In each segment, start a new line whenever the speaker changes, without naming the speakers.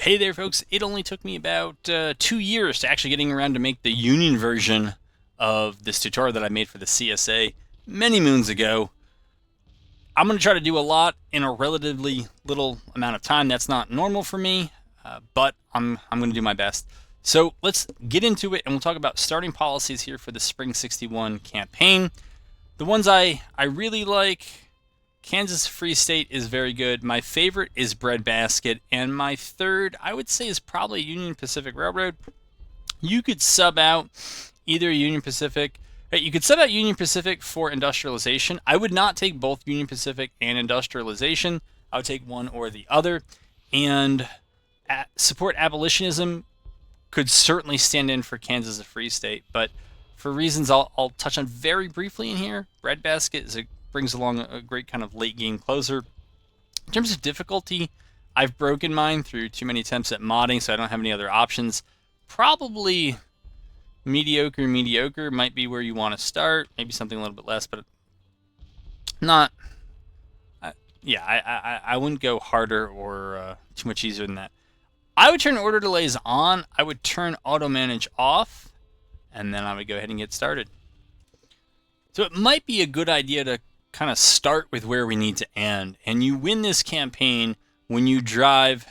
Hey there, folks. It only took me about 2 years to actually getting around to make the union version of this tutorial that I made for the CSA many moons ago. I'm going to try to do a lot in a relatively little amount of time. That's not normal for me, but I'm going to do my best. So let's get into it, and we'll talk about starting policies here for the Spring 61 campaign. The ones I really like: Kansas Free State is very good. My favorite is Breadbasket, and my third, I would say, is probably Union Pacific Railroad. You could sub out either Union Pacific. You could sub out Union Pacific for industrialization. I would not take both Union Pacific and industrialization. I would take one or the other. And support abolitionism could certainly stand in for Kansas Free State, but for reasons I'll touch on very briefly in here, Breadbasket brings along a great kind of late game closer. In terms of difficulty, I've broken mine through too many attempts at modding, so I don't have any other options. Probably mediocre might be where you want to start. Maybe something a little bit less, but not. I wouldn't go harder or too much easier than that. I would turn order delays on. I would turn auto manage off, and then I would go ahead and get started. So it might be a good idea to kind of start with where we need to end. And you win this campaign when you drive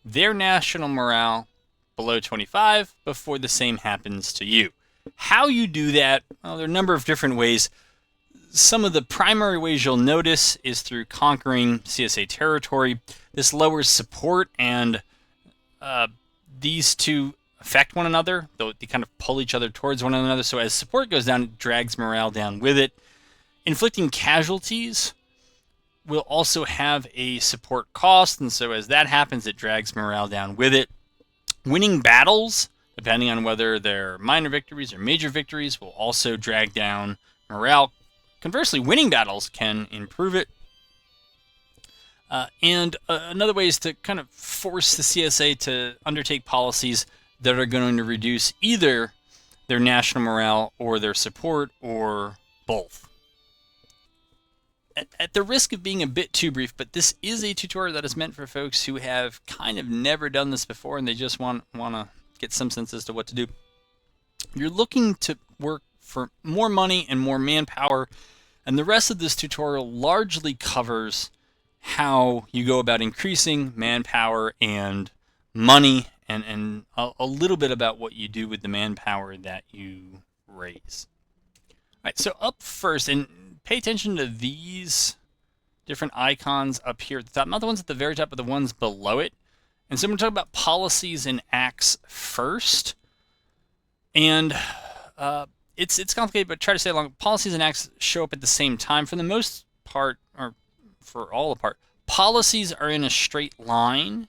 their national morale below 25 before the same happens to you. How you do that, well, there are a number of different ways. Some of the primary ways you'll notice is through conquering CSA territory. This lowers support, and these two affect one another. They kind of pull each other towards one another. So as support goes down, it drags morale down with it. Inflicting casualties will also have a support cost, and so as that happens, it drags morale down with it. Winning battles, depending on whether they're minor victories or major victories, will also drag down morale. Conversely, winning battles can improve it. And another way is to kind of force the CSA to undertake policies that are going to reduce either their national morale or their support, or both. At the risk of being a bit too brief, but this is a tutorial that is meant for folks who have kind of never done this before and they just want to get some sense as to what to do. You're looking to work for more money and more manpower, and the rest of this tutorial largely covers how you go about increasing manpower and money, and a little bit about what you do with the manpower that you raise. All right, so up first, and pay attention to these different icons up here at the top, not the ones at the very top, but the ones below it. And so I'm going to talk about policies and acts first. And it's complicated, but try to stay along. Policies and acts show up at the same time. For the most part, or for all the part, policies are in a straight line,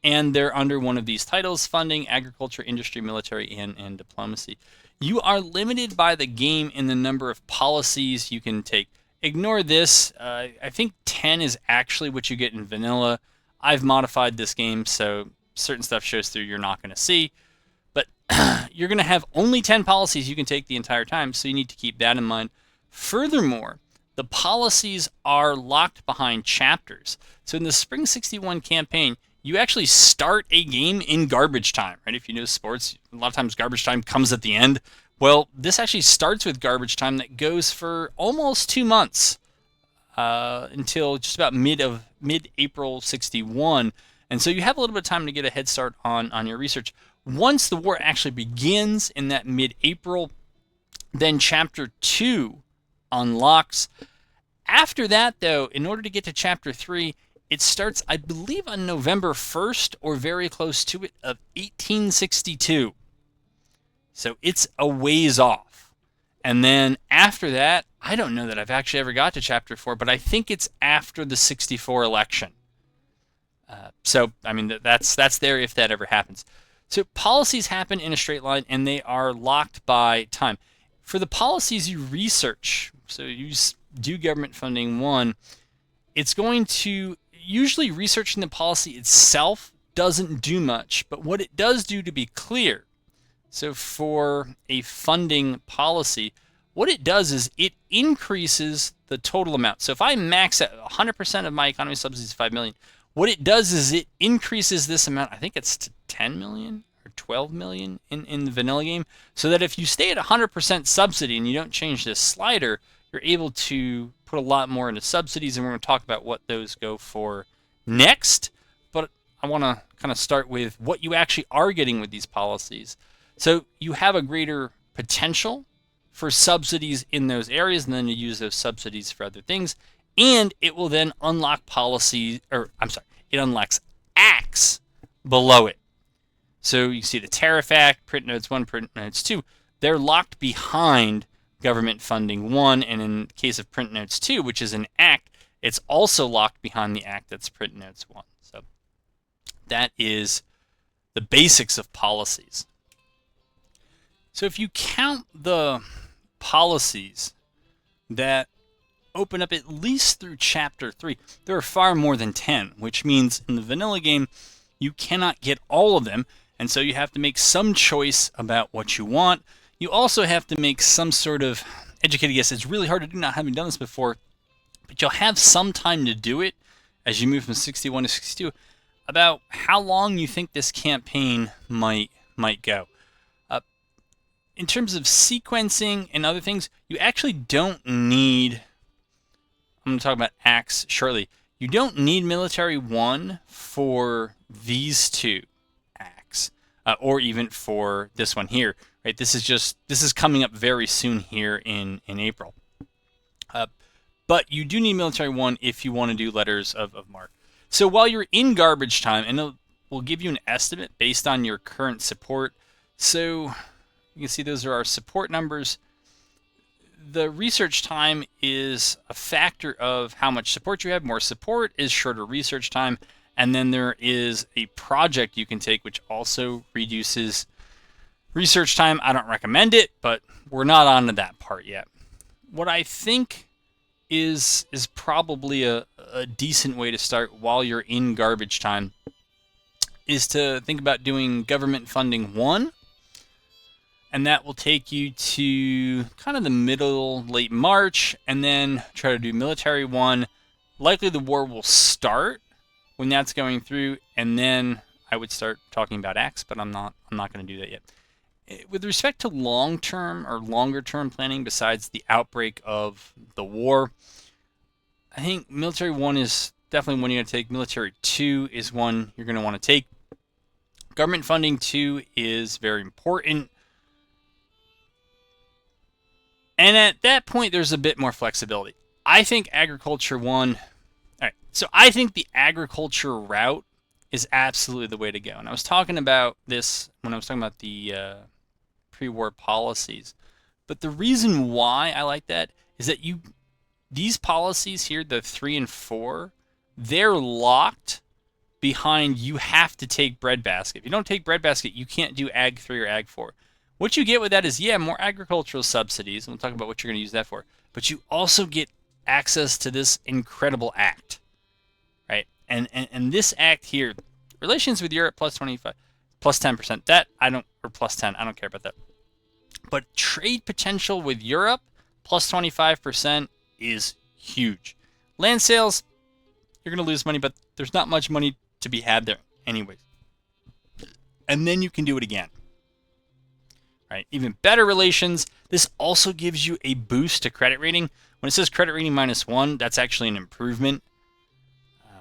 and they're under one of these titles: funding, agriculture, industry, military, and diplomacy. You are limited by the game in the number of policies you can take. Ignore this. I think 10 is actually what you get in vanilla. I've modified this game, so certain stuff shows through you're not going to see. But you're going to have only 10 policies you can take the entire time, so you need to keep that in mind. Furthermore, the policies are locked behind chapters. So in the Spring 61 campaign, you actually start a game in garbage time, right? If you know sports, a lot of times garbage time comes at the end. Well, this actually starts with garbage time that goes for almost 2 months until just about mid-April 61. And so you have a little bit of time to get a head start on your research. Once the war actually begins in that mid-April, then Chapter 2 unlocks. After that, though, in order to get to Chapter 3, it starts, I believe, on November 1st or very close to it of 1862. So it's a ways off. And then after that, I don't know that I've actually ever got to Chapter 4, but I think it's after the 64 election. So, I mean, that's there if that ever happens. So policies happen in a straight line, and they are locked by time. For the policies you research, so you do government funding 1, it's going to, usually researching the policy itself doesn't do much, but what it does do, to be clear, so for a funding policy, what it does is it increases the total amount. So if I max at 100% of my economy subsidies 5 million, What it does is it increases this amount, I think it's to 10 million or 12 million in the vanilla game, so that if you stay at 100% subsidy and you don't change this slider, you're able to put a lot more into subsidies, and we're going to talk about what those go for next. But I want to kind of start with what you actually are getting with these policies. So you have a greater potential for subsidies in those areas, and then you use those subsidies for other things. And it will then unlock policies, or I'm sorry, it unlocks acts below it. So you see the Tariff Act, Print Notes 1, Print Notes 2, they're locked behind Government Funding 1, and in the case of Print Notes 2, which is an act, it's also locked behind the act that's Print Notes 1. So that is the basics of policies. So if you count the policies that open up at least through chapter 3, there are far more than 10, which means in the vanilla game you cannot get all of them, and so you have to make some choice about what you want. You also have to make some sort of educated guess. It's really hard to do not having done this before, but you'll have some time to do it as you move from 61 to 62 about how long you think this campaign might go. In terms of sequencing and other things, you actually don't need, I'm going to talk about acts shortly. You don't need military 1 for these two acts, or even for this one here. Right? This is coming up very soon here in April. But you do need military 1 if you want to do letters of marque. So while you're in garbage time, and we'll give you an estimate based on your current support. So you can see those are our support numbers. The research time is a factor of how much support you have. More support is shorter research time. And then there is a project you can take, which also reduces research time. I don't recommend it, but we're not on to that part yet. What I think is probably a decent way to start while you're in garbage time is to think about doing Government Funding 1. And that will take you to kind of the middle, late March, and then try to do Military 1. Likely the war will start when that's going through, and then I would start talking about acts, but I'm not going to do that yet. With respect to long-term or longer-term planning, besides the outbreak of the war, I think Military 1 is definitely one you're going to take. Military 2 is one you're going to want to take. Government Funding 2 is very important. And at that point, there's a bit more flexibility. I think Agriculture 1, all right, so I think the agriculture route is absolutely the way to go. And I was talking about this when I was talking about the pre-war policies. But the reason why I like that is that these policies here, the 3 and 4, they're locked behind you have to take breadbasket. If you don't take breadbasket, you can't do Ag 3 or Ag 4. What you get with that is, yeah, more agricultural subsidies, and we'll talk about what you're going to use that for, but you also get access to this incredible act, right? And this act here, relations with Europe plus 25, plus 10%, that I don't, or plus 10, I don't care about that. But trade potential with Europe plus 25% is huge. Land sales, you're going to lose money, but there's not much money to be had there anyways. And then you can do it again. Right? Even better relations. This also gives you a boost to credit rating. When it says credit rating -1, that's actually an improvement.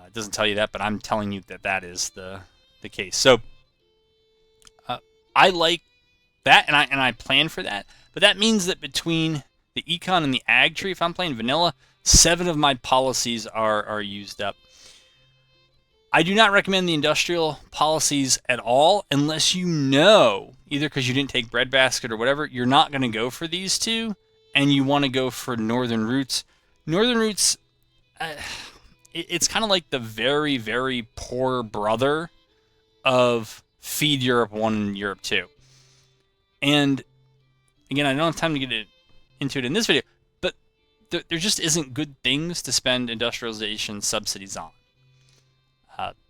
It doesn't tell you that, but I'm telling you that that is the case. So I like that, and I plan for that. But that means that between the econ and the ag tree, if I'm playing vanilla, 7 of my policies are used up. I do not recommend the industrial policies at all unless you know, either because you didn't take breadbasket or whatever, you're not going to go for these two, and you want to go for Northern Roots. Northern Roots, it's kind of like the very, very poor brother of Feed Europe 1 and Europe 2. And again, I don't have time to get into it in this video, but there just isn't good things to spend industrialization subsidies on.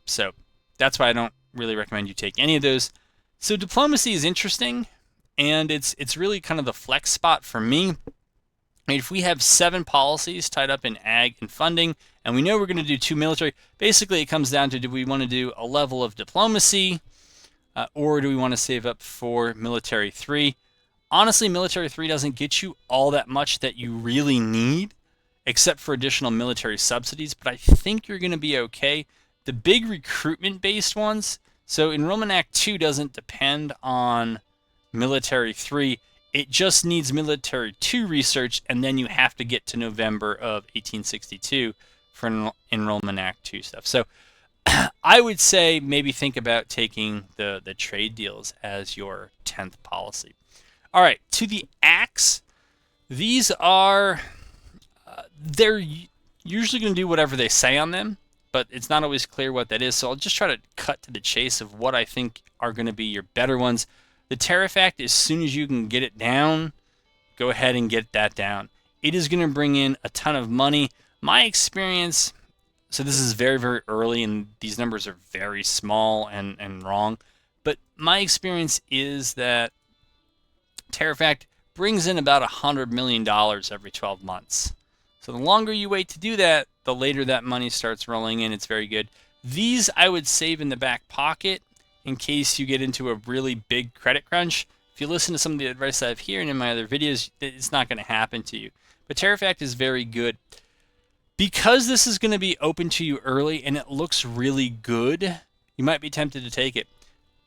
So that's why I don't really recommend you take any of those. So diplomacy is interesting, and it's really kind of the flex spot for me. I mean, if we have 7 policies tied up in ag and funding, and we know we're going to do 2 military. Basically, it comes down to, do we want to do a level of diplomacy, or do we want to save up for military 3? Honestly, military 3 doesn't get you all that much that you really need, except for additional military subsidies, but I think you're going to be okay. The big recruitment-based ones, so Enrollment Act 2 doesn't depend on military 3. It just needs military 2 research, and then you have to get to November of 1862 for Enrollment Act 2 stuff. So I would say maybe think about taking the trade deals as your 10th policy. All right, to the acts. These are, they're usually going to do whatever they say on them, but it's not always clear what that is. So I'll just try to cut to the chase of what I think are going to be your better ones. The Tariff Act, as soon as you can get it down, go ahead and get that down. It is going to bring in a ton of money. My experience, so this is very, very early, and these numbers are very small and wrong, but my experience is that Tariff Act brings in about $100 million every 12 months. So the longer you wait to do that, the later that money starts rolling in. It's very good. These I would save in the back pocket in case you get into a really big credit crunch. If you listen to some of the advice I have here and in my other videos, it's not going to happen to you. But Tariff Act is very good. Because this is going to be open to you early and it looks really good, you might be tempted to take it.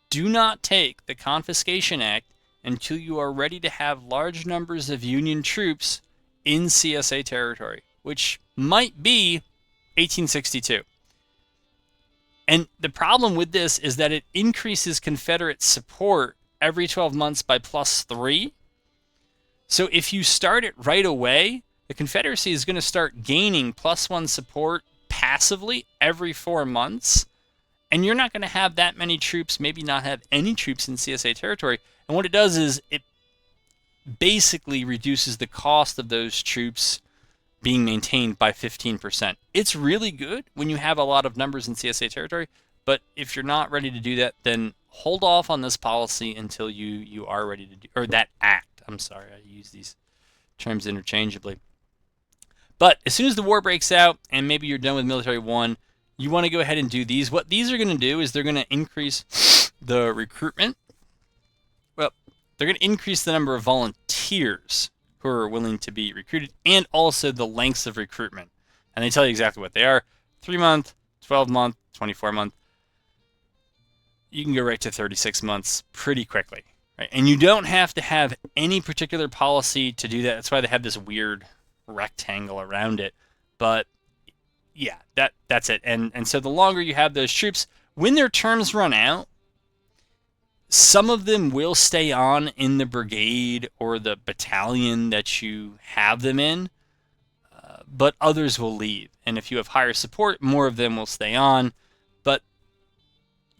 Do not take the Confiscation Act until you are ready to have large numbers of Union troops in CSA territory, which might be 1862. And the problem with this is that it increases Confederate support every 12 months by +3. So if you start it right away, the Confederacy is going to start gaining +1 support passively every 4 months. And you're not going to have that many troops, maybe not have any troops in CSA territory. And what it does is it basically reduces the cost of those troops being maintained by 15%. It's really good when you have a lot of numbers in CSA territory, but if you're not ready to do that, then hold off on this policy until you are ready to do, or that act. I'm sorry, I use these terms interchangeably. But as soon as the war breaks out and maybe you're done with military 1, you want to go ahead and do these. What these are going to do is they're going to increase the recruitment. Well, they're going to increase the number of volunteers who are willing to be recruited, and also the lengths of recruitment. And they tell you exactly what they are: 3-month, 12-month, 24-month. You can go right to 36 months pretty quickly, right? And you don't have to have any particular policy to do that. That's why they have this weird rectangle around it. But yeah, that's it. And so the longer you have those troops, when their terms run out, some of them will stay on in the brigade or the battalion that you have them in, but others will leave. And if you have higher support, more of them will stay on. But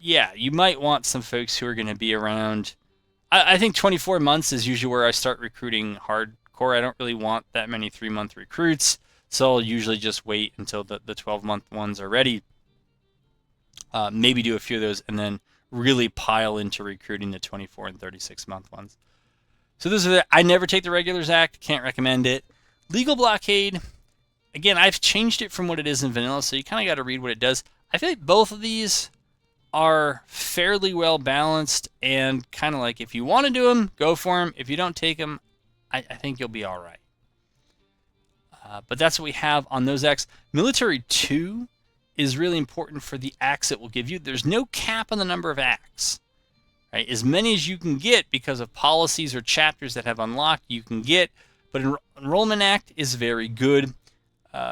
yeah, you might want some folks who are going to be around. I think 24 months is usually where I start recruiting hardcore. I don't really want that many 3-month recruits, so I'll usually just wait until the 12-month ones are ready. Maybe do a few of those and then really pile into recruiting the 24 and 36-month ones. So those are I never take the Regulars Act. Can't recommend it. Legal blockade. Again, I've changed it from what it is in vanilla, so you kind of got to read what it does. I feel like both of these are fairly well balanced and kind of like, if you want to do them, go for them. If you don't take them, I think you'll be all right. But that's what we have on those acts. Military 2 is really important for the acts it will give you. There's no cap on the number of acts, right? As many as you can get because of policies or chapters that have unlocked, you can get. But Enrollment Act is very good.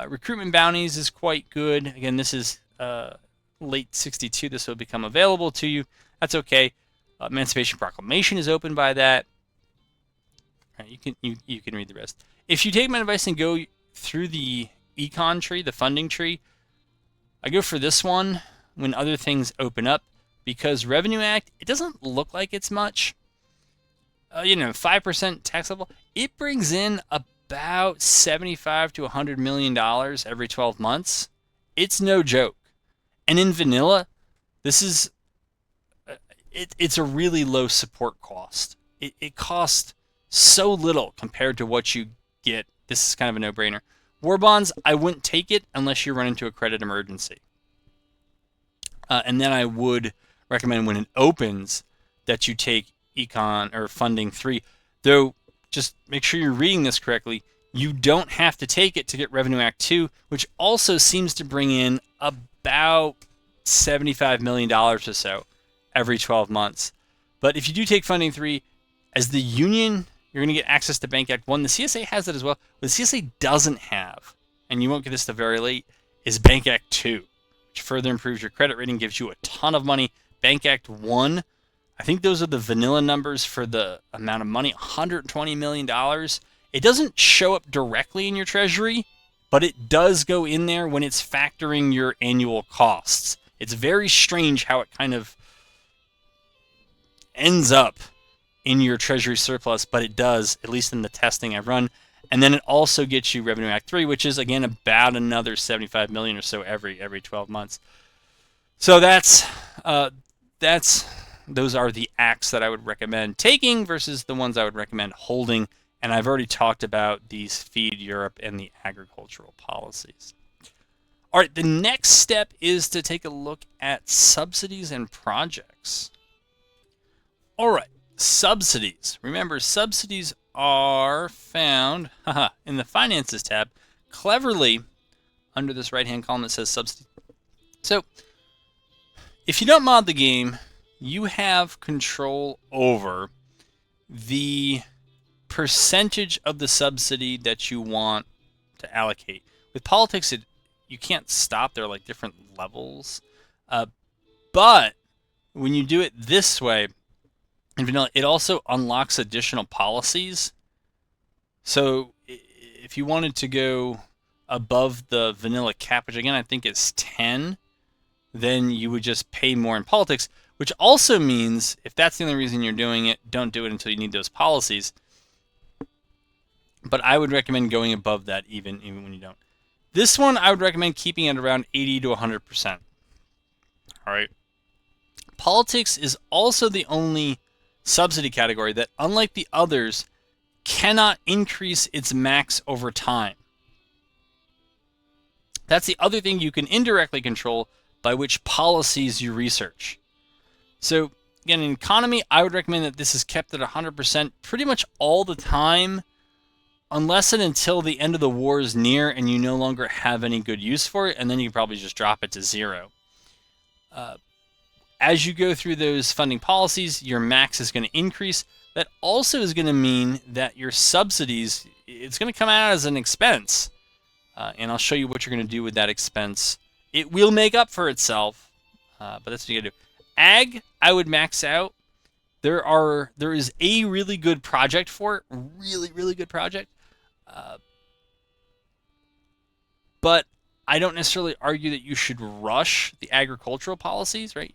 Recruitment bounties is quite good. Again, this is late 62. This will become available to you. That's okay. Emancipation Proclamation is open by that. Right, you can read the rest. If you take my advice and go through the econ tree, the funding tree, I go for this one when other things open up, because Revenue Act, it doesn't look like it's much. 5% tax level. It brings in about $75 to $100 million every 12 months. It's no joke. And in vanilla, this is it's a really low support cost. It costs so little compared to what you get. This is kind of a no-brainer. War bonds, I wouldn't take it unless you run into a credit emergency. And then I would recommend when it opens that you take Econ or Funding 3. Though, just make sure you're reading this correctly. You don't have to take it to get Revenue Act 2, which also seems to bring in about $75 million or so every 12 months. But if you do take Funding 3, as the union, you're going to get access to Bank Act 1. The CSA has it as well. What the CSA doesn't have, and you won't get this till very late, is Bank Act 2, which further improves your credit rating, gives you a ton of money. Bank Act 1, I think those are the vanilla numbers for the amount of money, $120 million. It doesn't show up directly in your treasury, but it does go in there when it's factoring your annual costs. It's very strange how it kind of ends up in your treasury surplus, but it does, at least in the testing I've run. And then it also gets you Revenue Act 3, which is, again, about another $75 million or so every 12 months. So those are the acts that I would recommend taking versus the ones I would recommend holding. And I've already talked about these Feed Europe and the agricultural policies. All right, the next step is to take a look at subsidies and projects. All right, subsidies. Remember, subsidies are found in the Finances tab, cleverly under this right-hand column that says Subsidies. So, if you don't mod the game, you have control over the percentage of the subsidy that you want to allocate. With politics, you can't stop. There are like different levels. But when you do it this way, in vanilla, it also unlocks additional policies. So if you wanted to go above the vanilla cap, which again I think is 10, then you would just pay more in politics, which also means if that's the only reason you're doing it, don't do it until you need those policies. But I would recommend going above that even when you don't. This one I would recommend keeping at around 80 to 100%. All right. Politics is also the only subsidy category that, unlike the others, cannot increase its max over time. That's the other thing you can indirectly control by which policies you research. So again, in economy, I would recommend that this is kept at 100% pretty much all the time, unless and until the end of the war is near and you no longer have any good use for it, and then you can probably just drop it to 0. As you go through those funding policies, your max is going to increase. That also is going to mean that your subsidies, it's going to come out as an expense. And I'll show you what you're going to do with that expense. It will make up for itself, but that's what you got to do. Ag, I would max out. There is a really good project for it, really good project. But I don't necessarily argue that you should rush the agricultural policies, right?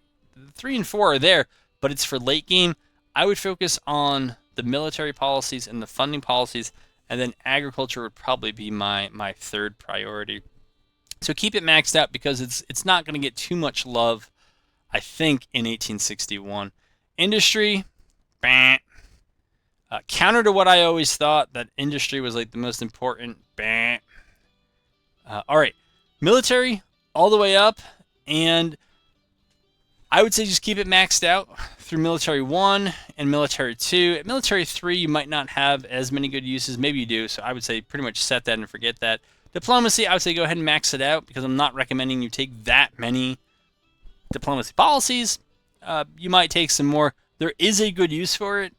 3 and 4 are there, but it's for late game. I would focus on the military policies and the funding policies, and then agriculture would probably be my third priority. So keep it maxed out because it's not going to get too much love, I think, in 1861. Industry, counter to what I always thought, that industry was like the most important. All right, military all the way up, and I would say just keep it maxed out through Military 1 and Military 2. At Military 3, you might not have as many good uses. Maybe you do, so I would say pretty much set that and forget that. Diplomacy, I would say go ahead and max it out because I'm not recommending you take that many diplomacy policies. You might take some more. There is a good use for it.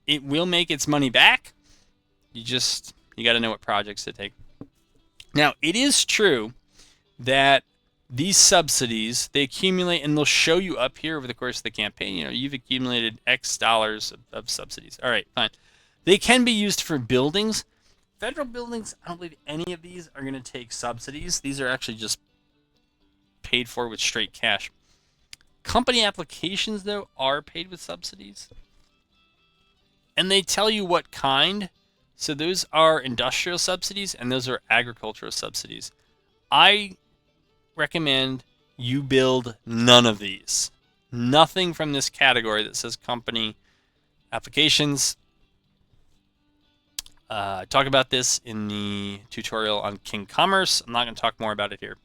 It will make its money back. You got to know what projects to take. Now, it is true that these subsidies, they accumulate, and they'll show you up here over the course of the campaign. You've accumulated X dollars of subsidies. All right, fine. They can be used for buildings. Federal buildings, I don't believe any of these are going to take subsidies. These are actually just paid for with straight cash. Company applications, though, are paid with subsidies. And they tell you what kind. So those are industrial subsidies, and those are agricultural subsidies. I recommend you build none of these. Nothing from this category that says company applications. Talk about this in the tutorial on King Commerce. I'm not going to talk more about it here.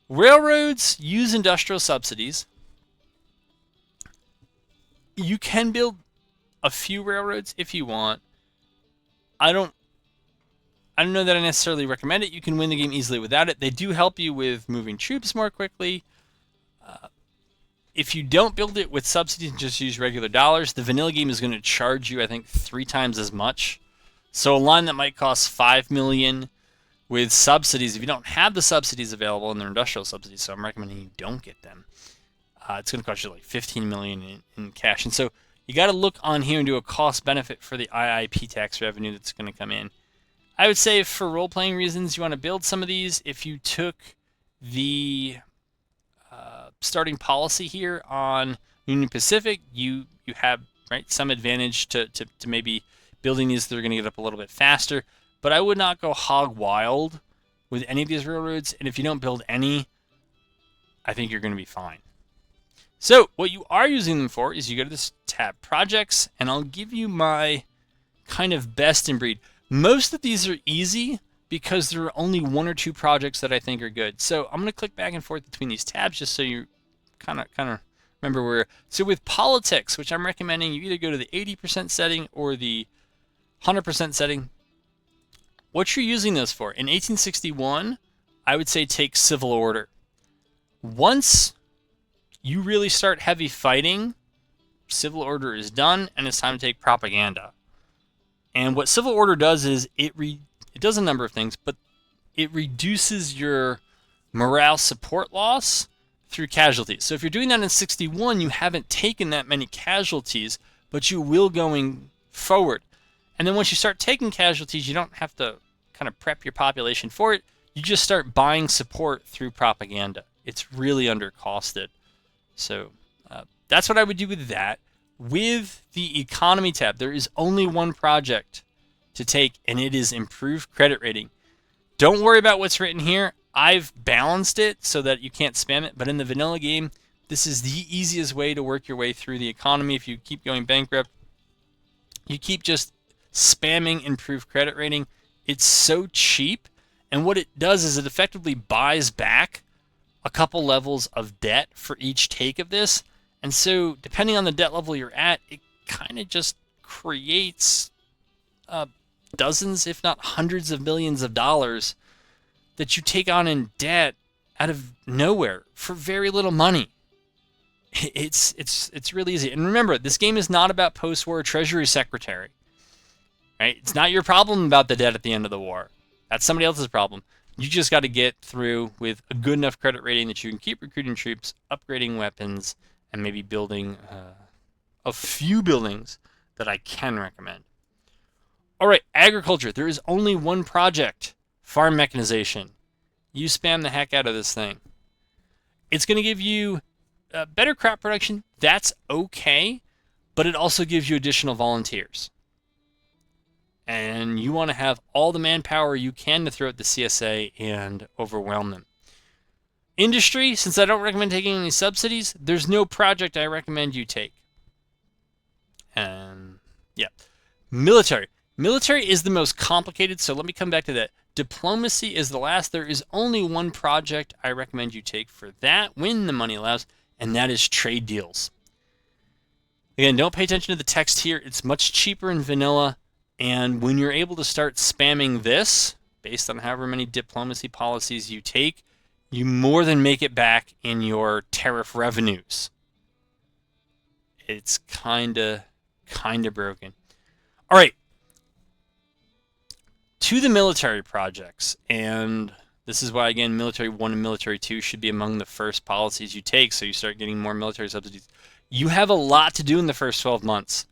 Railroads use industrial subsidies. You can build a few railroads if you want. I don't know that I necessarily recommend it. You can win the game easily without it. They do help you with moving troops more quickly. If you don't build it with subsidies and just use regular dollars, the vanilla game is going to charge you, I think, 3 times as much. So a line that might cost $5 million with subsidies, if you don't have the subsidies available, and they're industrial subsidies, so I'm recommending you don't get them, it's going to cost you like $15 million in cash. And so you got to look on here and do a cost benefit for the IIP tax revenue that's going to come in. I would say for role-playing reasons, you want to build some of these. If you took the starting policy here on Union Pacific, you have some advantage to maybe building these. They're going to get up a little bit faster, but I would not go hog wild with any of these railroads. And if you don't build any, I think you're going to be fine. So what you are using them for is you go to this tab, projects, and I'll give you my kind of best in breed. Most of these are easy because there are only 1 or 2 projects that I think are good. So I'm going to click back and forth between these tabs just so you kind of remember where. So with politics, which I'm recommending, you either go to the 80% setting or the 100% setting. What you're using those for? In 1861, I would say take civil order. Once you really start heavy fighting, civil order is done and it's time to take propaganda. And what civil order does is it does a number of things, but it reduces your morale support loss through casualties. So if you're doing that in 61, you haven't taken that many casualties, but you will going forward. And then once you start taking casualties, you don't have to kind of prep your population for it. You just start buying support through propaganda. It's really undercosted. So that's what I would do with that. With the economy tab, there is only one project to take, and it is improved credit rating. Don't worry about what's written here. I've balanced it so that you can't spam it, but in the vanilla game, this is the easiest way to work your way through the economy. If you keep going bankrupt, you keep just spamming improved credit rating. It's so cheap, and what it does is it effectively buys back a couple levels of debt for each take of this. And so depending on the debt level you're at, it kind of just creates dozens, if not hundreds of millions of dollars that you take on in debt out of nowhere for very little money. It's really easy. And remember, this game is not about post-war Treasury Secretary. Right? It's not your problem about the debt at the end of the war. That's somebody else's problem. You just got to get through with a good enough credit rating that you can keep recruiting troops, upgrading weapons, and maybe building a few buildings that I can recommend. All right, agriculture. There is only one project, farm mechanization. You spam the heck out of this thing. It's going to give you better crop production. That's okay, but it also gives you additional volunteers. And you want to have all the manpower you can to throw at the CSA and overwhelm them. Industry, since I don't recommend taking any subsidies, there's no project I recommend you take. Yeah. Military. Military is the most complicated, so let me come back to that. Diplomacy is the last. There is only one project I recommend you take for that when the money allows, and that is trade deals. Again, don't pay attention to the text here. It's much cheaper in vanilla, and when you're able to start spamming this, based on however many diplomacy policies you take, you more than make it back in your tariff revenues. It's kind of broken. All right. To the military projects, and this is why, again, Military 1 and Military 2 should be among the first policies you take, so you start getting more military subsidies. You have a lot to do in the first 12 months.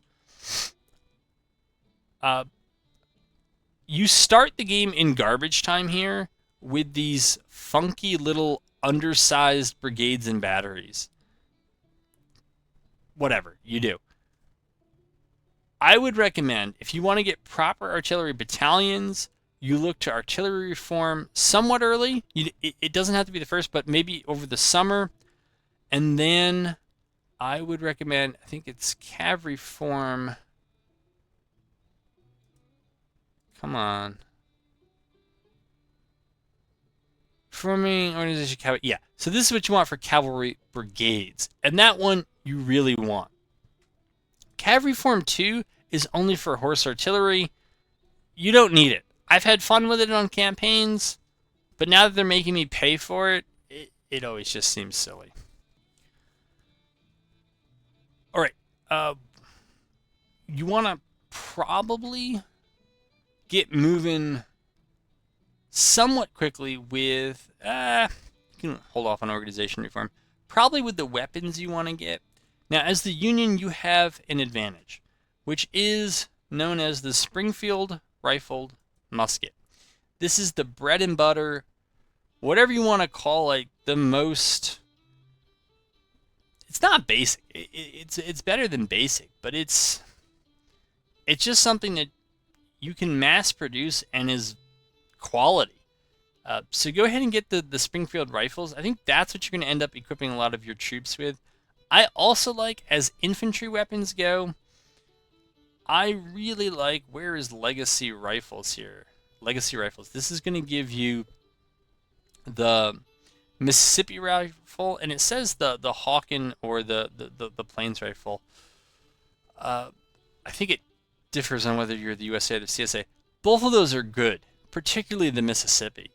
You start the game in garbage time here with these funky little undersized brigades and batteries. Whatever, you do. I would recommend, if you want to get proper artillery battalions, you look to artillery reform somewhat early. It doesn't have to be the first, but maybe over the summer. And then I would recommend, I think it's cav reform. Come on. Forming organization cavalry. Yeah. So this is what you want for cavalry brigades. And that one you really want. Cavalry Form 2 is only for horse artillery. You don't need it. I've had fun with it on campaigns, but now that they're making me pay for it, it always just seems silly. All right. You want to probably get moving somewhat quickly with, you can hold off on organization reform, probably with the weapons you want to get. Now, as the Union, you have an advantage, which is known as the Springfield Rifled Musket. This is the bread and butter, whatever you want to call it, the most. It's not basic. It's better than basic, but it's just something that you can mass produce and is quality. So go ahead and get the Springfield rifles. I think that's what you're going to end up equipping a lot of your troops with. I also like, as infantry weapons go, I really like, where is Legacy Rifles here? Legacy Rifles. This is going to give you the Mississippi rifle, and it says the Hawken or the Plains rifle. I think it differs on whether you're the USA or the CSA. Both of those are good, particularly the Mississippi.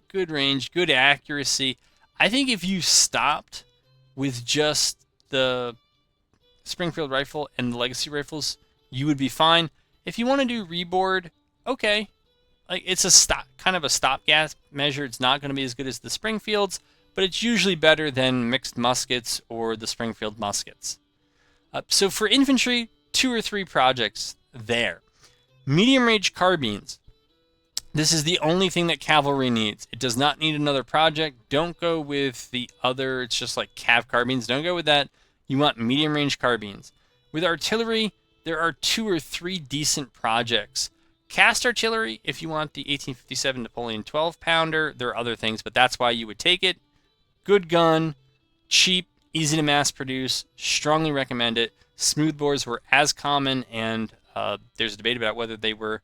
Good range, good accuracy. I think if you stopped with just the Springfield rifle and the Legacy rifles, you would be fine. If you want to do reboard, okay. Like, it's a kind of a stopgap measure. It's not going to be as good as the Springfields, but it's usually better than mixed muskets or the Springfield muskets. So for infantry, 2 or 3 projects there. Medium range carbines. This is the only thing that cavalry needs. It does not need another project. Don't go with the other, it's just like cav carbines. Don't go with that. You want medium range carbines. With artillery, there are 2 or 3 decent projects. Cast artillery, if you want the 1857 Napoleon 12-pounder, there are other things, but that's why you would take it. Good gun, cheap, easy to mass produce, strongly recommend it. Smoothbores were as common, and there's a debate about whether they were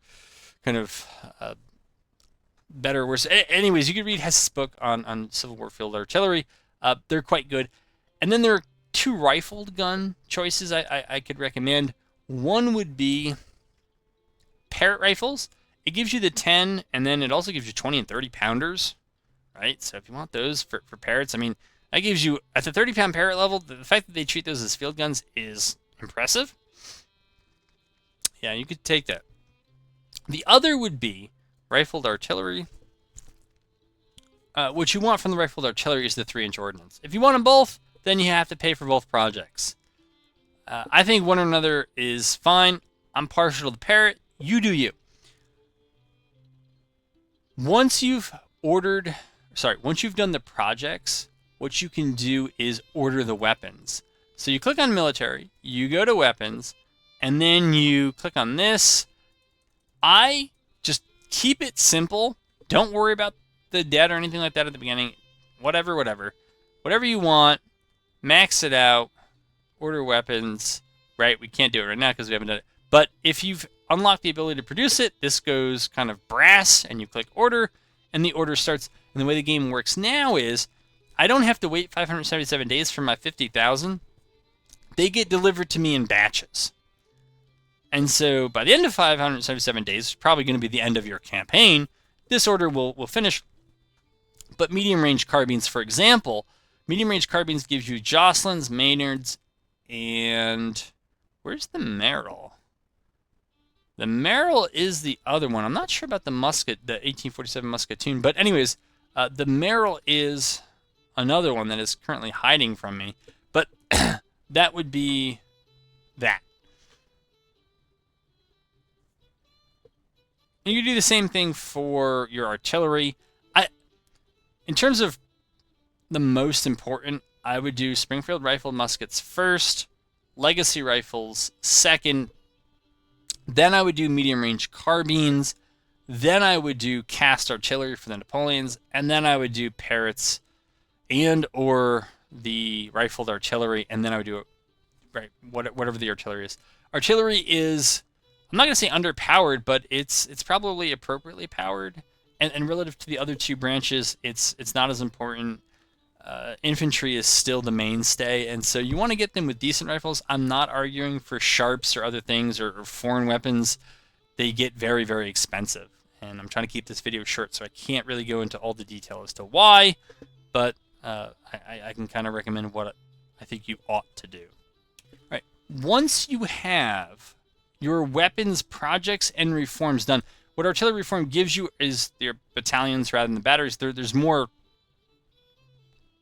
kind of better or worse. Anyways, you could read Hess's book on Civil War field artillery. They're quite good. And then there are 2 rifled gun choices I could recommend. One would be Parrott rifles. It gives you the 10, and then it also gives you 20 and 30 pounders, right? So if you want those for Parrotts, I mean, that gives you, at the 30-pound Parrott level, the fact that they treat those as field guns is impressive. Yeah, you could take that. The other would be rifled artillery. What you want from the rifled artillery is the 3-inch ordnance. If you want them both, then you have to pay for both projects. I think one or another is fine. I'm partial to the Parrott. You do you. Once you've done the projects, what you can do is order the weapons. So you click on military, you go to weapons, and then you click on this. I just keep it simple. Don't worry about the debt or anything like that at the beginning. Whatever you want, max it out, order weapons. Right, we can't do it right now because we haven't done it. But if you've unlocked the ability to produce it, this goes kind of brass, and you click order, and the order starts. And the way the game works now is, I don't have to wait 577 days for my 50,000. They get delivered to me in batches. And so by the end of 577 days, probably going to be the end of your campaign, this order will finish. But medium range carbines, for example, medium range carbines gives you Jocelyn's, Maynard's, and where's the Merrill? The Merrill is the other one. I'm not sure about the musket, the 1847 Muscatoon, but anyways, the Merrill is another one that is currently hiding from me. But that would be that. You can do the same thing for your artillery. In terms of the most important, I would do Springfield rifled muskets first, Legacy rifles second, then I would do medium range carbines, then I would do cast artillery for the Napoleons, and then I would do Parrotts and or the rifled artillery, and then I would do whatever the artillery is. Artillery is I'm not going to say underpowered, but it's probably appropriately powered. And relative to the other two branches, it's not as important. Infantry is still the mainstay, and so you want to get them with decent rifles. I'm not arguing for sharps or other things or foreign weapons. They get very, very expensive, and I'm trying to keep this video short, so I can't really go into all the detail as to why, but I can kind of recommend what I think you ought to do. All right, once you have your weapons projects and reforms done, what artillery reform gives you is your battalions rather than the batteries. There's more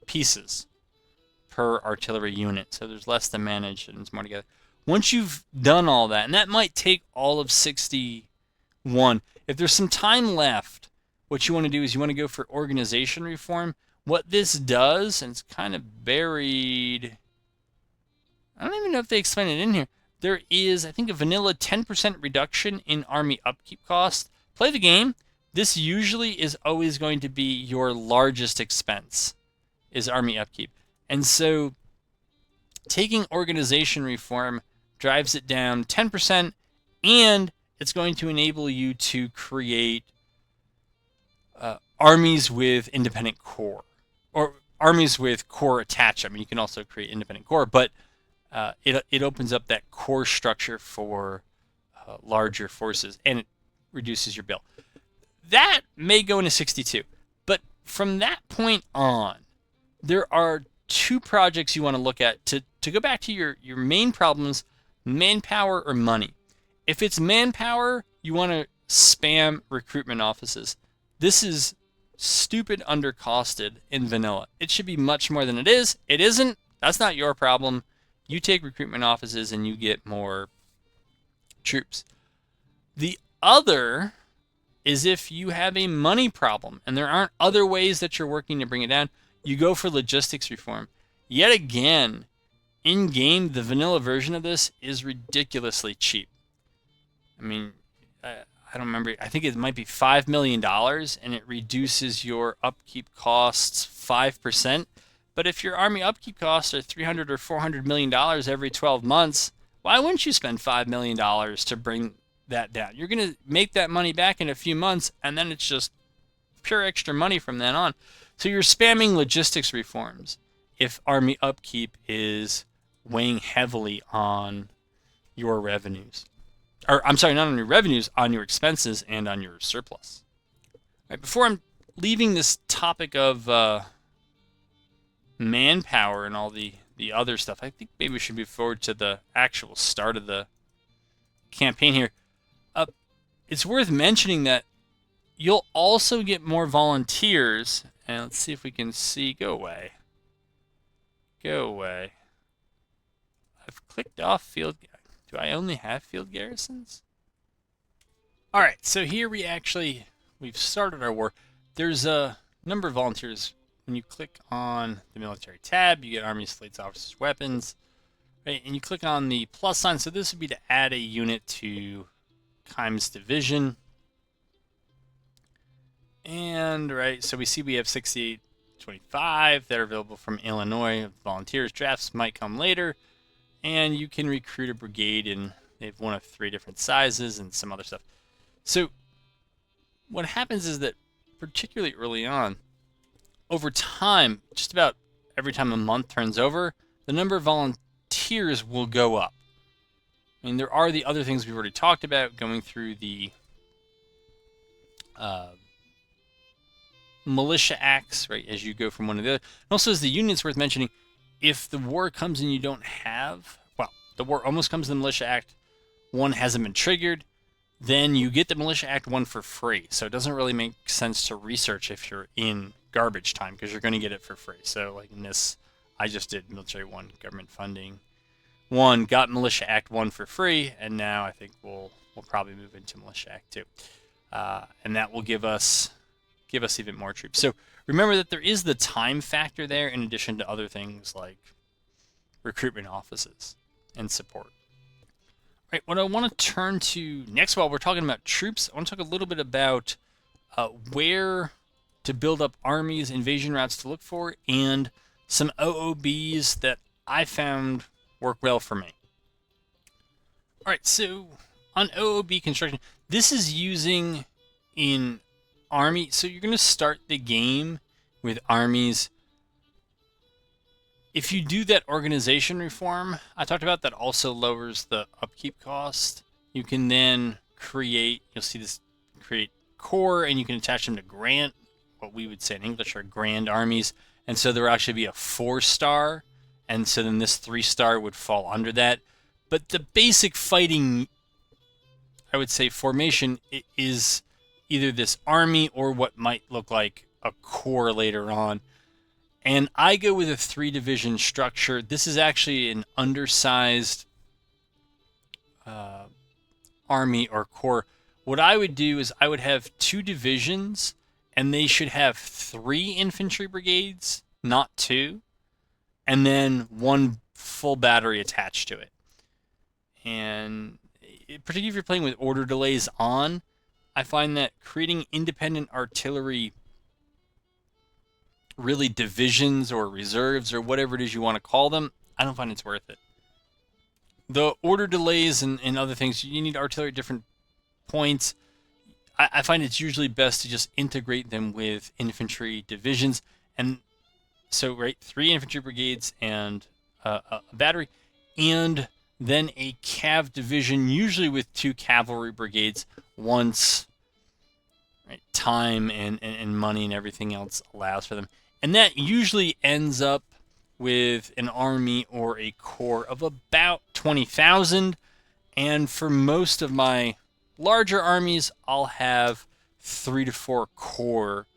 pieces per artillery unit, so there's less to manage and it's more together. Once you've done all that, and that might take all of 61, if there's some time left, what you want to do is you want to go for organization reform. What this does, and it's kind of buried, I don't even know if they explain it in here. There is, I think, a vanilla 10% reduction in army upkeep cost. Play the game. This usually is always going to be your largest expense, is army upkeep. And so taking organization reform drives it down 10%, and it's going to enable you to create armies with independent core, or armies with core attached. I mean, you can also create independent core, but it opens up that core structure for larger forces, and it reduces your bill. That may go into 62, but from that point on, there are two projects you want to look at to go back to your main problems: manpower or money. If it's manpower, you want to spam recruitment offices. This is stupid undercosted in vanilla. It should be much more than it is. It isn't. That's not your problem. You take recruitment offices and you get more troops. The other is if you have a money problem and there aren't other ways that you're working to bring it down, you go for logistics reform. Yet again, in-game, the vanilla version of this is ridiculously cheap. I mean, I don't remember. I think it might be $5 million, and it reduces your upkeep costs 5%. But if your army upkeep costs are $300 or $400 million every 12 months, why wouldn't you spend $5 million to bring that down? You're going to make that money back in a few months, and then it's just pure extra money from then on. So you're spamming logistics reforms if army upkeep is weighing heavily on your revenues. Or, I'm sorry, not on your revenues, on your expenses and on your surplus. All right, before I'm leaving this topic of manpower and all the other stuff, I think maybe we should move forward to the actual start of the campaign here. It's worth mentioning that you'll also get more volunteers, and let's see if we can see. Go away. I've clicked off field. Do I only have field garrisons? All right, so here we've started our war. There's a number of volunteers. When you click on the military tab, you get army, slates, officers, weapons, right? And you click on the plus sign. So this would be to add a unit to Kimes Division. And right, so we see we have 6825 that are available from Illinois. Volunteers, drafts might come later. And you can recruit a brigade, and they have one of 3 different sizes and some other stuff. So what happens is that, particularly early on, over time, just about every time a month turns over, the number of volunteers will go up. I mean, there are the other things we've already talked about, going through the militia acts, right, as you go from one to the other. And also, as the union's worth mentioning, if the war comes and you don't have, well, the war almost comes to the Militia Act 1 hasn't been triggered, then you get the Militia Act 1 for free. So it doesn't really make sense to research if you're in garbage time, because you're going to get it for free. So like in this, I just did Military 1, Government Funding 1, got Militia Act 1 for free, and now I think we'll probably move into Militia Act 2. And that will give us even more troops. So remember that there is the time factor there, in addition to other things like recruitment offices and support. All right, what I want to turn to next, while we're talking about troops, I want to talk a little bit about where to build up armies, invasion routes to look for, and some OOBs that I found work well for me. All right, so on OOB construction, this is using in army. So you're going to start the game with armies. If you do that organization reform I talked about, that also lowers the upkeep cost. You can then create, you'll see this, create core, and you can attach them to grant, what we would say in English are grand armies. And so there will actually be a 4-star, and so then this 3-star would fall under that. But the basic fighting, I would say, formation is either this army or what might look like a core later on. And I go with a 3-division structure. This is actually an undersized army or corps. What I would do is I would have 2 divisions, and they should have 3 infantry brigades, not 2, and then 1 full battery attached to it. And particularly if you're playing with order delays on, I find that creating independent artillery, really divisions or reserves or whatever it is you want to call them, I don't find it's worth it. The order delays and other things, you need artillery at different points. I find it's usually best to just integrate them with infantry divisions. And so, right, 3 infantry brigades and a battery, and then a cav division, usually with 2 cavalry brigades, once time and money and everything else allows for them. And that usually ends up with an army or a corps of about 20,000. And for most of my larger armies, I'll have 3 to 4 corps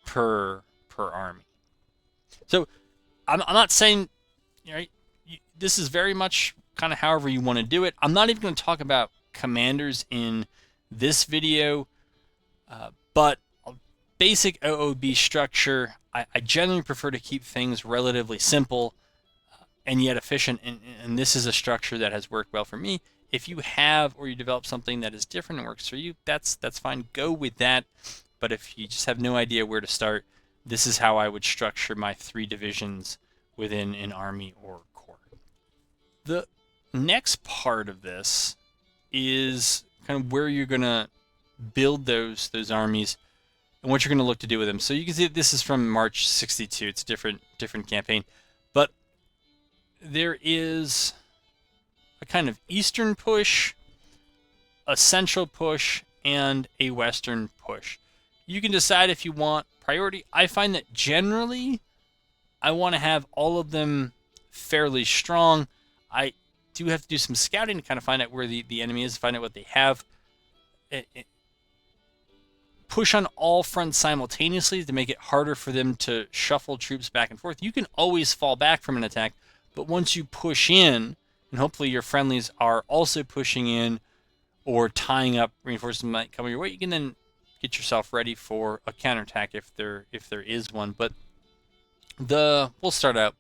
per army. So I'm not saying, right, this is very much kind of however you want to do it. I'm not even going to talk about commanders in this video, but basic OOB structure, I generally prefer to keep things relatively simple and yet efficient, and this is a structure that has worked well for me. If you have or you develop something that is different and works for you, that's fine. Go with that. But if you just have no idea where to start, this is how I would structure my 3 divisions within an army or corps. The next part of this is kind of where you're going to build those armies and what you're going to look to do with them. So you can see this is from March 62. It's a different campaign. But there is a kind of eastern push, a central push, and a western push. You can decide if you want priority. I find that generally I want to have all of them fairly strong. I do have to do some scouting to kind of find out where the enemy is, find out what they have. Push on all fronts simultaneously to make it harder for them to shuffle troops back and forth. You can always fall back from an attack, but once you push in, and hopefully your friendlies are also pushing in or tying up reinforcements might come your way, you can then get yourself ready for a counterattack if there is one. But we'll start out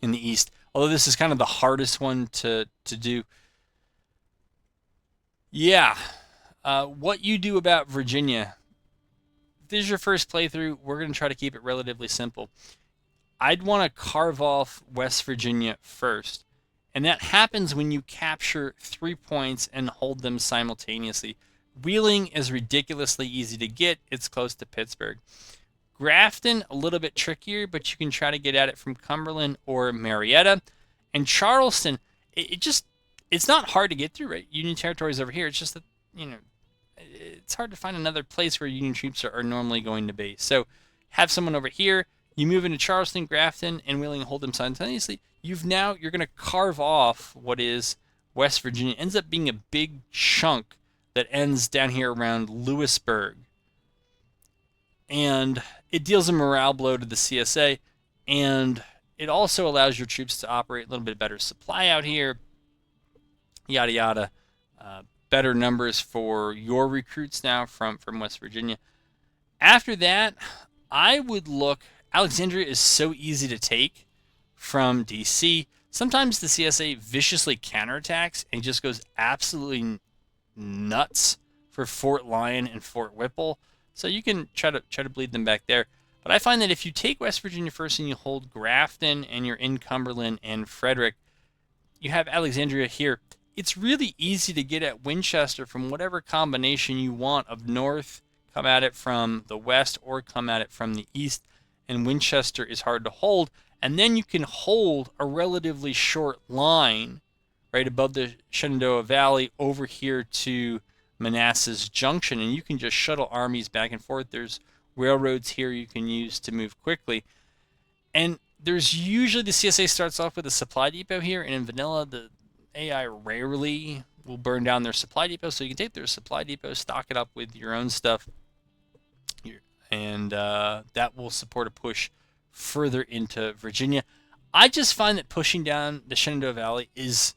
in the east, although this is kind of the hardest one to do. Yeah, what you do about Virginia. If this is your first playthrough, we're going to try to keep it relatively simple. I'd want to carve off West Virginia first, and that happens when you capture 3 points and hold them simultaneously. Wheeling is ridiculously easy to get. It's close to Pittsburgh. Grafton, a little bit trickier, but you can try to get at it from Cumberland or Marietta. And Charleston, it's not hard to get through, right? Union territory's over here. It's just that, it's hard to find another place where Union troops are normally going to be. So have someone over here. You move into Charleston, Grafton, and Wheeling and hold them simultaneously. You're going to carve off what is West Virginia. It ends up being a big chunk that ends down here around Lewisburg. And it deals a morale blow to the CSA, and it also allows your troops to operate a little bit better supply out here, yada yada. Better numbers for your recruits now from West Virginia. After that, I would look. Alexandria is so easy to take from DC. Sometimes the CSA viciously counterattacks and just goes absolutely nuts for Fort Lyon and Fort Whipple. So you can try to bleed them back there. But I find that if you take West Virginia first and you hold Grafton and you're in Cumberland and Frederick, you have Alexandria here. it's really easy to get at Winchester from whatever combination you want of north, come at it from the west, or come at it from the east, and Winchester is hard to hold. And then you can hold a relatively short line right above the Shenandoah Valley over here to Manassas Junction, and you can just shuttle armies back and forth. There's railroads here you can use to move quickly. And there's usually, the CSA starts off with a supply depot here, and in vanilla, the AI rarely will burn down their supply depot, so you can take their supply depot, stock it up with your own stuff, and that will support a push further into Virginia. I just find that pushing down the Shenandoah Valley is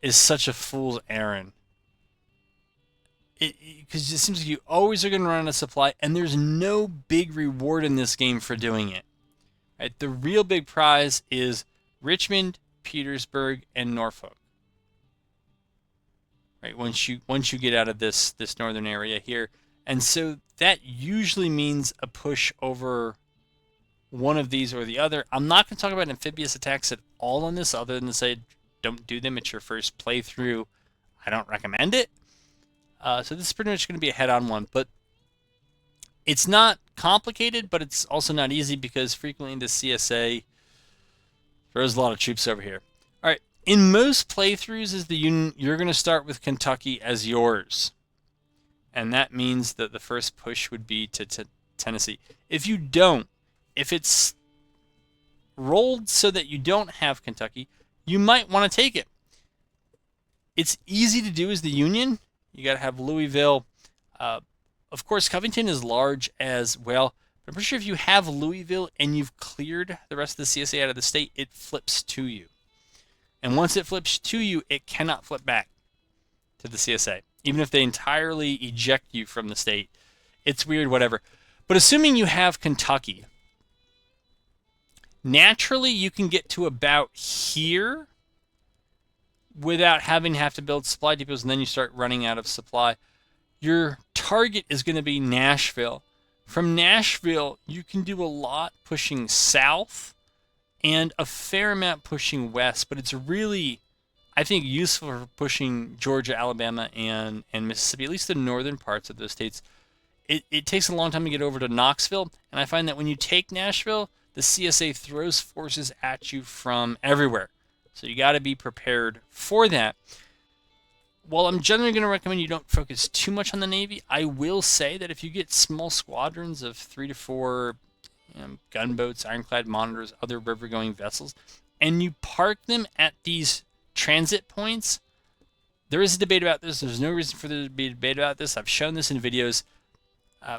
such a fool's errand. Because it seems like you always are going to run out of supply, and there's no big reward in this game for doing it. Right? The real big prize is Richmond, Petersburg, and Norfolk. Right? Once you get out of this northern area here, and so that usually means a push over one of these or the other. I'm not going to talk about amphibious attacks at all on this, other than to say don't do them. It's your first playthrough. I don't recommend it. So this is pretty much going to be a head-on one, but it's not complicated, but it's also not easy because frequently the CSA throws a lot of troops over here. All right, in most playthroughs as the Union, you're going to start with Kentucky as yours, and that means that the first push would be to Tennessee. If you don't, if it's rolled so that you don't have Kentucky, you might want to take it. It's easy to do as the Union. You got to have Louisville. Of course, Covington is large as well. But I'm pretty sure if you have Louisville and you've cleared the rest of the CSA out of the state, it flips to you. And once it flips to you, it cannot flip back to the CSA. Even if they entirely eject you from the state. It's weird, whatever. But assuming you have Kentucky, naturally you can get to about here without having to build supply depots, and then you start running out of supply. Your target is going to be Nashville. From Nashville, you can do a lot pushing south and a fair amount pushing west, but it's really, I think, useful for pushing Georgia, Alabama, and Mississippi, at least the northern parts of those states. It takes a long time to get over to Knoxville, and I find that when you take Nashville, the CSA throws forces at you from everywhere. So you got to be prepared for that. While I'm generally going to recommend you don't focus too much on the Navy, I will say that if you get small squadrons of 3 to 4 gunboats, ironclad monitors, other river-going vessels, and you park them at these transit points, there is a debate about this. There's no reason for there to be a debate about this. I've shown this in videos.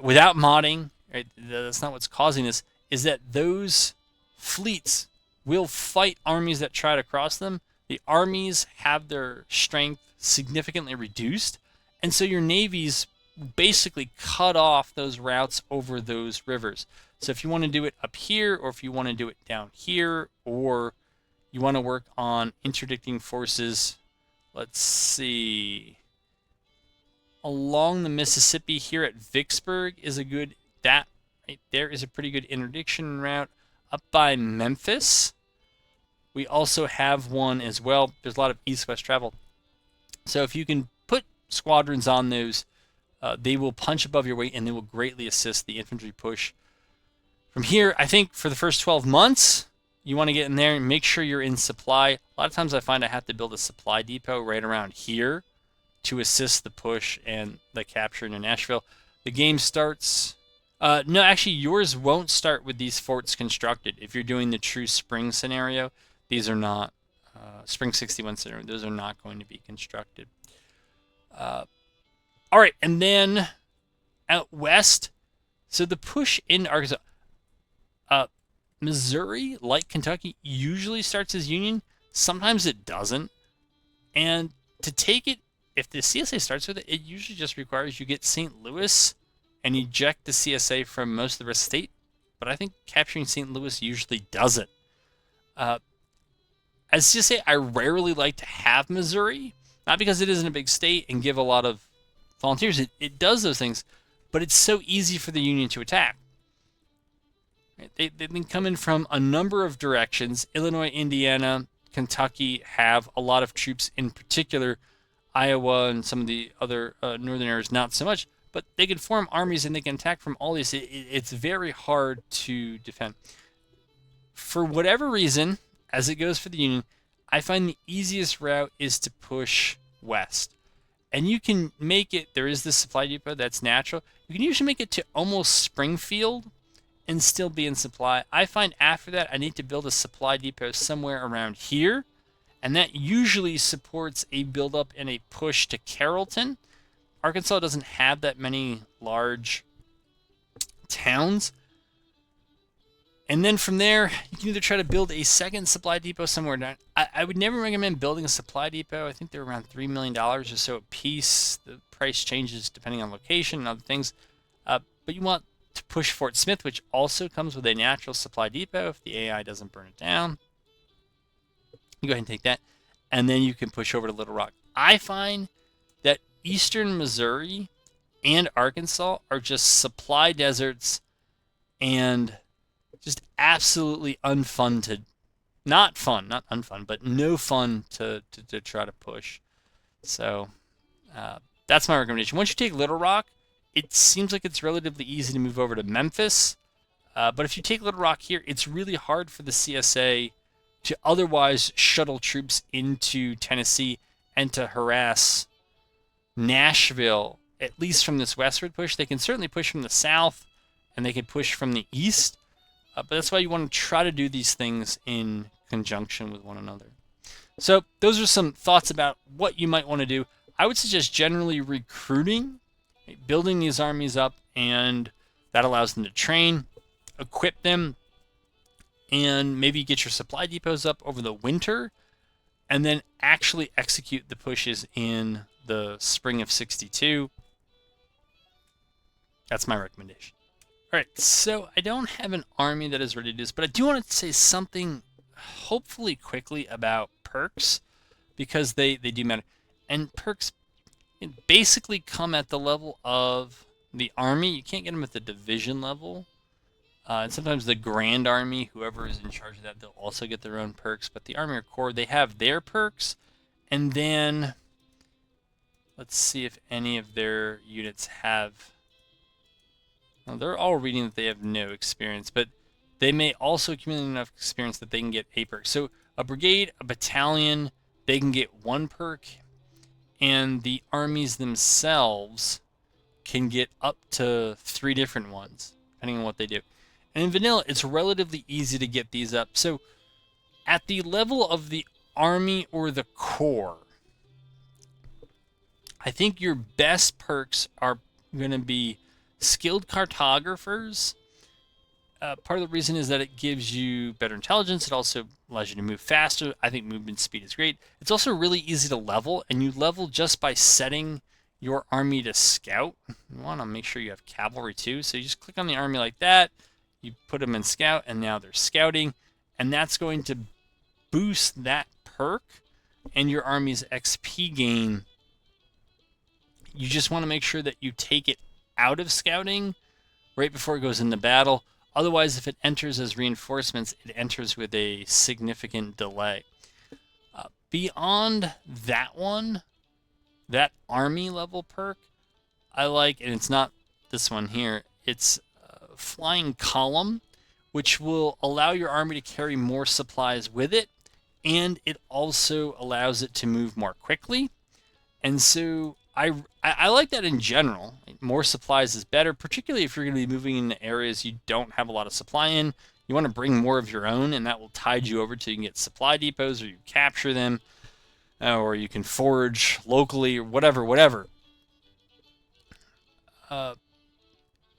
Without modding, right, that's not what's causing this, is that those fleets will fight armies that try to cross them. The armies have their strength significantly reduced, and so your navies basically cut off those routes over those rivers. So if you want to do it up here, or if you want to do it down here, or you want to work on interdicting forces, let's see, along the Mississippi here at Vicksburg is a good, that right there is a pretty good interdiction route. Up by Memphis, we also have one as well. There's a lot of east-west travel. So if you can put squadrons on those, they will punch above your weight and they will greatly assist the infantry push. From here, I think for the first 12 months, you want to get in there and make sure you're in supply. A lot of times I find I have to build a supply depot right around here to assist the push and the capture in Nashville. The game starts... no, actually, yours won't start with these forts constructed. If you're doing the true spring scenario, these are not. Spring 61 scenario, those are not going to be constructed. All right, and then out west, so the push in Arkansas, Missouri, like Kentucky, usually starts as Union. Sometimes it doesn't. And to take it, if the CSA starts with it, it usually just requires you get St. Louis and eject the CSA from most of the rest of the state. But I think capturing St. Louis usually does it. As CSA, I rarely like to have Missouri, not because it isn't a big state and give a lot of volunteers. It does those things, but it's so easy for the Union to attack. Right? They've been coming from a number of directions: Illinois, Indiana, Kentucky have a lot of troops, in particular Iowa and some of the other northern areas not so much, but they can form armies and they can attack from all these. It's very hard to defend. For whatever reason, as it goes for the Union, I find the easiest route is to push west. And you can make it, there is this supply depot that's natural. You can usually make it to almost Springfield and still be in supply. I find after that, I need to build a supply depot somewhere around here. And that usually supports a buildup and a push to Carrollton. Arkansas doesn't have that many large towns. And then from there, you can either try to build a second supply depot somewhere down. I would never recommend building a supply depot. I think they're around $3 million or so a piece. The price changes depending on location and other things. But you want to push Fort Smith, which also comes with a natural supply depot if the AI doesn't burn it down. You go ahead and take that. And then you can push over to Little Rock. I find that eastern Missouri and Arkansas are just supply deserts and just absolutely unfun to, not unfun, but no fun to try to push. So that's my recommendation. Once you take Little Rock, it seems like it's relatively easy to move over to Memphis. But if you take Little Rock here, it's really hard for the CSA to otherwise shuttle troops into Tennessee and to harass Nashville, at least from this westward push. They can certainly push from the south, and they can push from the east. But that's why you want to try to do these things in conjunction with one another. So those are some thoughts about what you might want to do. I would suggest generally recruiting, building these armies up, and that allows them to train, equip them, and maybe get your supply depots up over the winter, and then actually execute the pushes in the spring of 62. That's my recommendation. All right, so I don't have an army that is ready to do this, but I do want to say something hopefully quickly about perks, because they do matter. And perks basically come at the level of the army. You can't get them at the division level. And sometimes the Grand Army, whoever is in charge of that, they'll also get their own perks. But the Army or Corps, they have their perks. And then let's see if any of their units have... Well, they're all reading that they have no experience, but they may also accumulate enough experience that they can get a perk. So a brigade, a battalion, they can get one perk, and the armies themselves can get up to 3 different ones, depending on what they do. And in vanilla, it's relatively easy to get these up. So at the level of the army or the corps, I think your best perks are going to be skilled cartographers. Part of the reason is that it gives you better intelligence. It also allows you to move faster. I think movement speed is great. It's also really easy to level, and you level just by setting your army to scout. You want to make sure you have cavalry too. So you just click on the army like that. You put them in scout, and now they're scouting, and that's going to boost that perk and your army's XP gain. You just want to make sure that you take it out of scouting right before it goes into battle. Otherwise, if it enters as reinforcements, it enters with a significant delay. Beyond that one, that army level perk, I like, and it's not this one here, it's Flying Column, which will allow your army to carry more supplies with it, and it also allows it to move more quickly. And so I like that in general. More supplies is better, particularly if you're going to be moving into areas you don't have a lot of supply in. You want to bring more of your own, and that will tide you over till you can get supply depots, or you capture them, or you can forage locally, or whatever.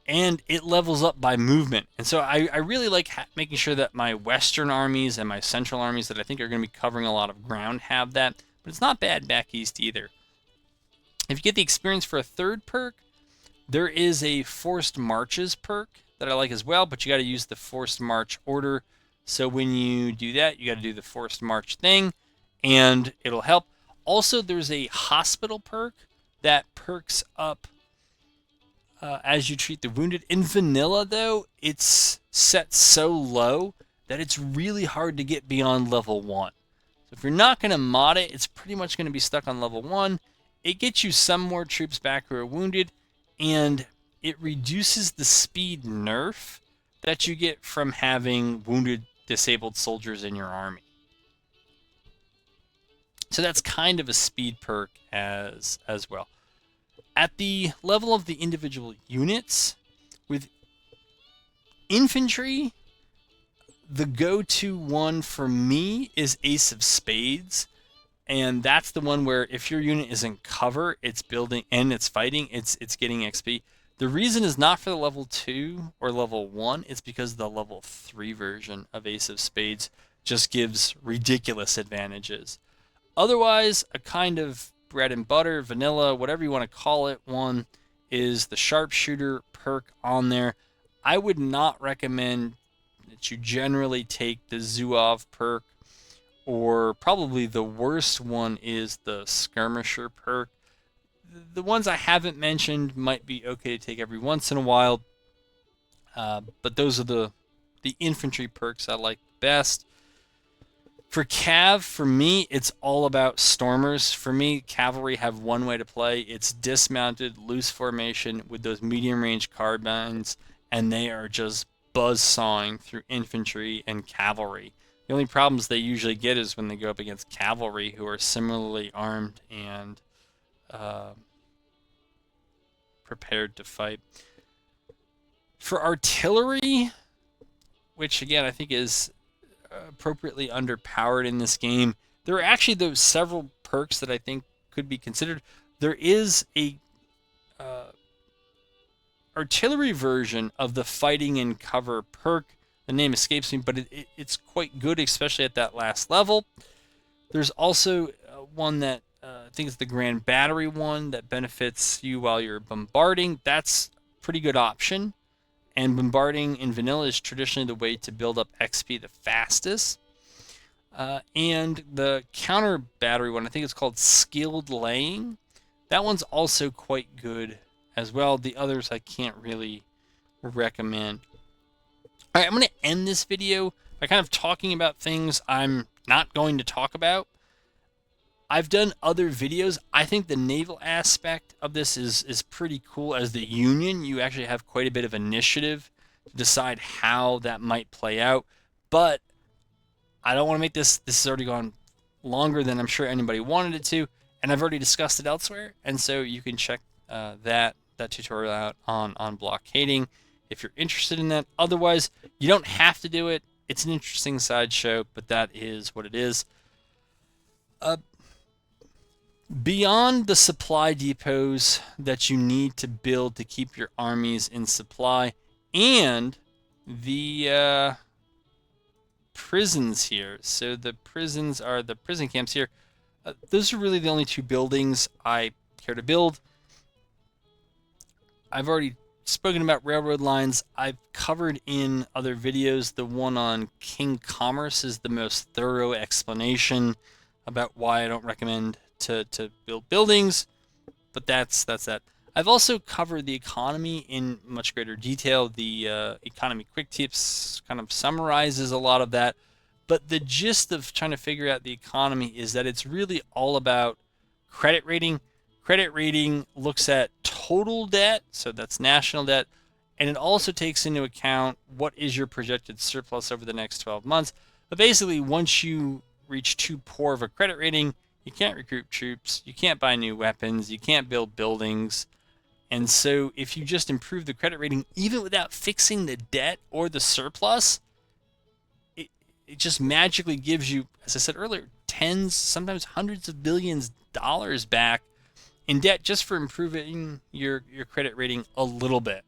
And it levels up by movement. And so I really like making sure that my western armies and my central armies that I think are going to be covering a lot of ground have that. But it's not bad back east either. If you get the experience for a third perk, there is a Forced Marches perk that I like as well, but you got to use the Forced March order. So when you do that, you got to do the Forced March thing, and it'll help. Also, there's a Hospital perk that perks up as you treat the wounded. In vanilla, though, it's set so low that it's really hard to get beyond level 1. So If you're not going to mod it, it's pretty much going to be stuck on level 1. It gets you some more troops back who are wounded, and it reduces the speed nerf that you get from having wounded, disabled soldiers in your army. So that's kind of a speed perk as well. At the level of the individual units, with infantry, the go-to one for me is Ace of Spades. And that's the one where if your unit is in cover, it's building and it's fighting, it's getting XP. The reason is not for the level 2 or level 1, it's because the level 3 version of Ace of Spades just gives ridiculous advantages. Otherwise, a kind of bread and butter, vanilla, whatever you want to call it, one is the sharpshooter perk on there. I would not recommend that you generally take the Zouave perk, or probably the worst one is the skirmisher perk. The ones I haven't mentioned might be okay to take every once in a while, but those are the infantry perks I like best. For Cav, for me, it's all about Stormers. For me, Cavalry have one way to play. It's dismounted, loose formation with those medium-range carbines, and they are just buzzsawing through infantry and cavalry. The only problems they usually get is when they go up against cavalry who are similarly armed and prepared to fight. For artillery, which again I think is appropriately underpowered in this game, there are actually those several perks that I think could be considered. There is a artillery version of the fighting in cover perk. The name escapes me, but it's quite good, especially at that last level. There's also one that I think is the Grand Battery one that benefits you while you're bombarding. That's a pretty good option. And bombarding in vanilla is traditionally the way to build up XP the fastest. And the counter battery one, I think it's called Skilled Laying. That one's also quite good as well. The others I can't really recommend. All right, I'm going to end this video by kind of talking about things I'm not going to talk about. I've done other videos. I think the naval aspect of this is pretty cool. As the Union, you actually have quite a bit of initiative to decide how that might play out. But I don't want to make this has already gone longer than I'm sure anybody wanted it to, and I've already discussed it elsewhere. And so you can check that tutorial out on blockading if you're interested in that. Otherwise, you don't have to do it. It's an interesting sideshow, but that is what it is. Beyond the supply depots that you need to build to keep your armies in supply, and the prisons here. So the prisons are the prison camps here. Those are really the only two buildings I care to build. I've already spoken about railroad lines. I've covered in other videos. The one on King Commerce is the most thorough explanation about why I don't recommend to build buildings, but that's that. I've also covered the economy in much greater detail. The economy quick tips kind of summarizes a lot of that, but the gist of trying to figure out the economy is that it's really all about credit rating. Credit rating looks at total debt, so that's national debt, and it also takes into account what is your projected surplus over the next 12 months. But basically, once you reach too poor of a credit rating, you can't recruit troops, you can't buy new weapons, you can't build buildings. And so if you just improve the credit rating, even without fixing the debt or the surplus, it just magically gives you, as I said earlier, tens, sometimes hundreds of billions of dollars back in debt just for improving your credit rating a little bit.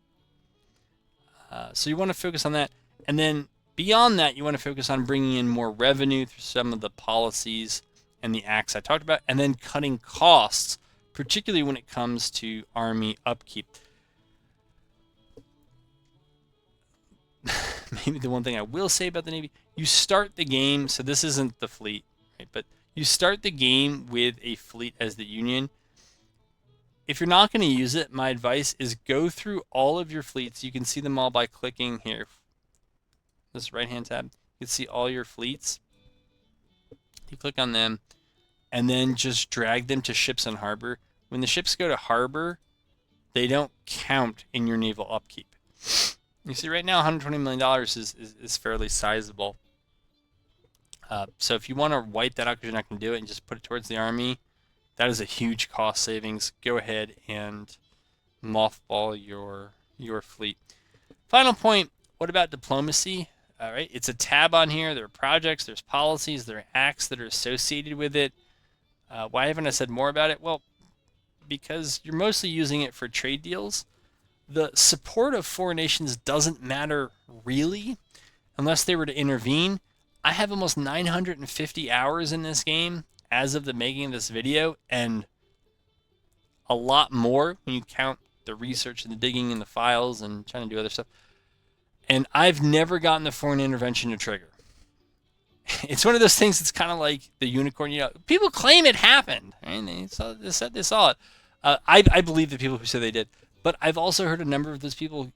So you want to focus on that. And then beyond that, you want to focus on bringing in more revenue through some of the policies and the acts I talked about, and then cutting costs, particularly when it comes to army upkeep. Maybe the one thing I will say about the Navy, you start the game, so this isn't the fleet, right? But you start the game with a fleet as the Union. If you're not going to use it, my advice is go through all of your fleets. You can see them all by clicking here. This right-hand tab. You can see all your fleets. You click on them, and then just drag them to ships on harbor. When the ships go to harbor, they don't count in your naval upkeep. You see, right now, $120 million is fairly sizable. So if you want to wipe that out because you're not going to do it and just put it towards the Army, that is a huge cost savings. Go ahead and mothball your fleet. Final point, what about diplomacy? All right, it's a tab on here. There are projects, there's policies, there are acts that are associated with it. Why haven't I said more about it? Well, because you're mostly using it for trade deals. The support of foreign nations doesn't matter really unless they were to intervene. I have almost 950 hours in this game as of the making of this video, and a lot more when you count the research and the digging and the files and trying to do other stuff. And I've never gotten the foreign intervention to trigger. It's one of those things that's kind of like the unicorn. You know, people claim it happened. Right? They said they saw it. I believe the people who say they did. But I've also heard a number of those people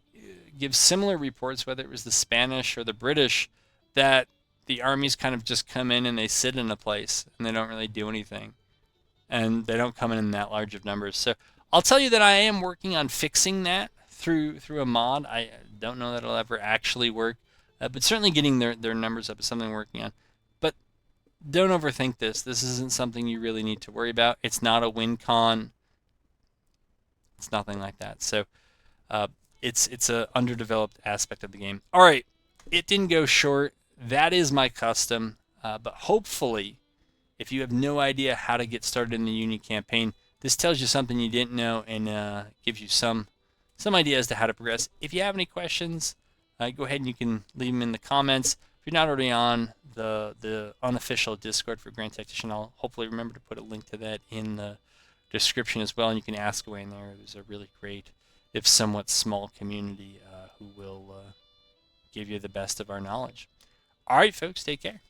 give similar reports, whether it was the Spanish or the British, that the armies kind of just come in and they sit in a place and they don't really do anything. And they don't come in that large of numbers. So I'll tell you that I am working on fixing that through a mod. I don't know that it'll ever actually work, but certainly getting their numbers up is something I'm working on. But don't overthink this. This isn't something you really need to worry about. It's not a Wincon. It's nothing like that. So it's a underdeveloped aspect of the game. All right, it didn't go short. That is my custom. But hopefully, if you have no idea how to get started in the Union campaign, this tells you something you didn't know and gives you some idea as to how to progress. If you have any questions, go ahead and you can leave them in the comments. If you're not already on the unofficial Discord for Grand Tactician, I'll hopefully remember to put a link to that in the description as well, and you can ask away in there. There's a really great, if somewhat small community who will give you the best of our knowledge. All right, folks, take care.